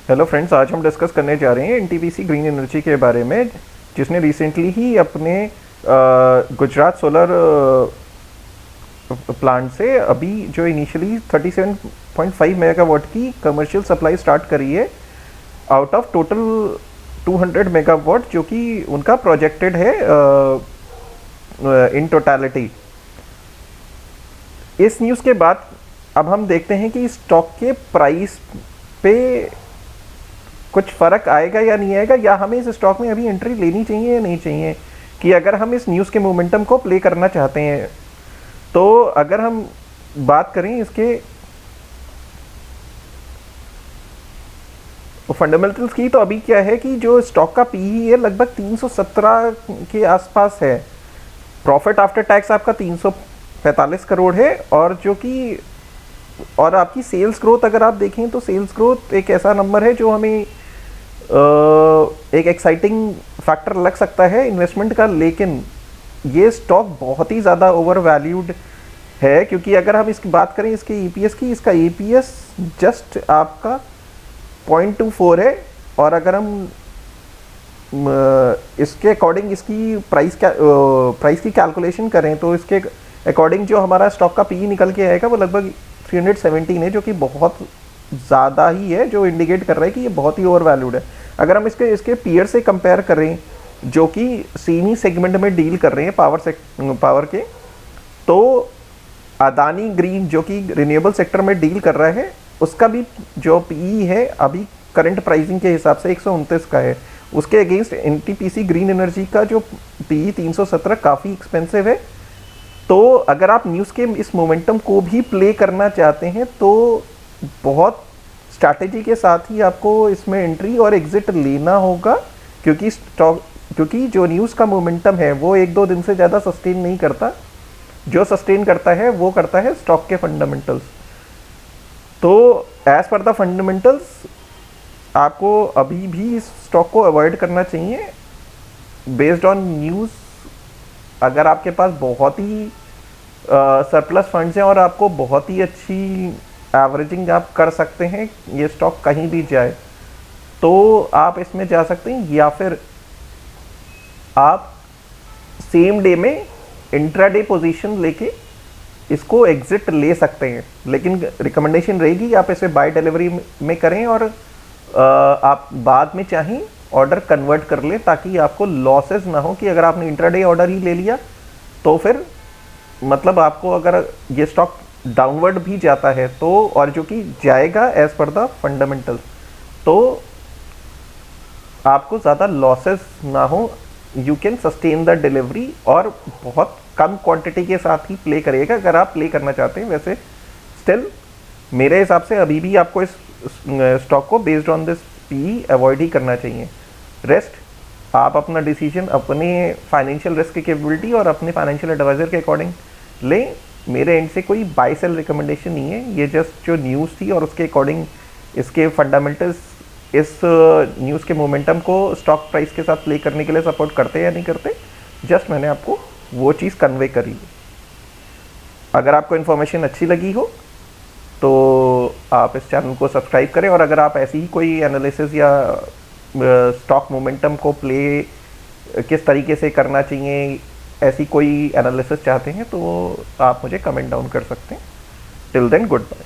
Hello friends, आज हम discuss करने जा रहे हैं एनटीपीसी ग्रीन एनर्जी के बारे में, जिसने रिसेंटली ही अपने गुजरात सोलर प्लांट से अभी जो इनिशियली 37.5 मेगावाट की कमर्शियल सप्लाई स्टार्ट करी है आउट ऑफ टोटल 200 मेगावाट जो कि उनका प्रोजेक्टेड है इन टोटलिटी। इस न्यूज़ के बाद अब हम देखते हैं कि स्टॉक के प्राइस पे कुछ फ़र्क आएगा या नहीं आएगा, या हमें इस स्टॉक में अभी एंट्री लेनी चाहिए या नहीं चाहिए। कि अगर हम इस न्यूज़ के मोमेंटम को प्ले करना चाहते हैं तो अगर हम बात करें इसके फंडामेंटल्स की, तो अभी क्या है कि जो स्टॉक का पीई है लगभग 317 के आसपास है। प्रॉफिट आफ्टर टैक्स आपका 345 करोड़ है, और जो कि और आपकी सेल्स ग्रोथ अगर आप देखें तो सेल्स ग्रोथ एक ऐसा नंबर है जो हमें एक एक्साइटिंग फैक्टर लग सकता है इन्वेस्टमेंट का। लेकिन ये स्टॉक बहुत ही ज़्यादा ओवर वैल्यूड है, क्योंकि अगर हम इसकी बात करें इसके ईपीएस की, इसका ईपीएस जस्ट आपका 0.24 है। और अगर हम इसके अकॉर्डिंग इसकी प्राइस की कैलकुलेशन करें तो इसके अकॉर्डिंग जो हमारा स्टॉक का पी निकल के आएगा वो लगभग 317 है, जो कि बहुत ज़्यादा ही है, जो इंडिकेट कर रहा है कि ये बहुत ही ओवर वैल्यूड है। अगर हम इसके पीयर से कंपेयर करें जो कि सेमी सेगमेंट में डील कर रहे हैं पावर के, तो अदानी ग्रीन जो कि रिन्यूएबल सेक्टर में डील कर रहा है, उसका भी जो पीई है अभी करंट प्राइसिंग के हिसाब से 129 का है। उसके अगेंस्ट एनटीपीसी ग्रीन एनर्जी का जो पीई 317 काफ़ी एक्सपेंसिव है। तो अगर आप न्यूज़ के इस मोमेंटम को भी प्ले करना चाहते हैं तो बहुत स्ट्रैटेजी के साथ ही आपको इसमें एंट्री और एग्जिट लेना होगा, क्योंकि जो न्यूज़ का मोमेंटम है वो एक दो दिन से ज़्यादा सस्टेन नहीं करता। जो सस्टेन करता है वो करता है स्टॉक के फंडामेंटल्स। तो एज पर द फंडामेंटल्स आपको अभी भी इस स्टॉक को अवॉइड करना चाहिए बेस्ड ऑन न्यूज़। अगर आपके पास बहुत ही सरप्लस फंड्स हैं और आपको बहुत ही अच्छी एवरेजिंग आप कर सकते हैं, ये स्टॉक कहीं भी जाए तो आप इसमें जा सकते हैं, या फिर आप सेम डे में इंट्राडे पोजीशन लेके इसको एग्जिट ले सकते हैं। लेकिन रिकमेंडेशन रहेगी आप इसे बाय डिलीवरी में करें, और आप बाद में चाहें ऑर्डर कन्वर्ट कर लें, ताकि आपको लॉसेस ना हो कि अगर आपने इंट्राडे ऑर्डर ही ले लिया तो फिर मतलब आपको अगर ये स्टॉक डाउनवर्ड भी जाता है तो, और जो कि जाएगा एज पर द फंडामेंटल, तो आपको ज़्यादा लॉसेस ना हो। You can sustain the delivery, और बहुत कम क्वांटिटी के साथ ही प्ले करिएगा अगर आप प्ले करना चाहते हैं। वैसे स्टिल मेरे हिसाब से अभी भी आपको इस स्टॉक को बेस्ड ऑन दिस पी अवॉइड ही करना चाहिए। रेस्ट आप अपना डिसीजन अपने फाइनेंशियल रिस्क कैपेबिलिटी और अपने फाइनेंशियल एडवाइज़र के अकॉर्डिंग लें। मेरे एंड से कोई बाय सेल रिकमेंडेशन नहीं है, ये जस्ट जो न्यूज़ थी और उसके अकॉर्डिंग इसके फंडामेंटल्स इस न्यूज़ के मोमेंटम को स्टॉक प्राइस के साथ प्ले करने के लिए सपोर्ट करते हैं या नहीं करते, जस्ट मैंने आपको वो चीज़ कन्वे करी। अगर आपको इन्फॉर्मेशन अच्छी लगी हो तो आप इस चैनल को सब्सक्राइब करें, और अगर आप ऐसी ही कोई एनालिसिस या स्टॉक मोमेंटम को प्ले किस तरीके से करना चाहिए, ऐसी कोई एनालिसिस चाहते हैं तो आप मुझे कमेंट डाउन कर सकते हैं। Till then, good bye.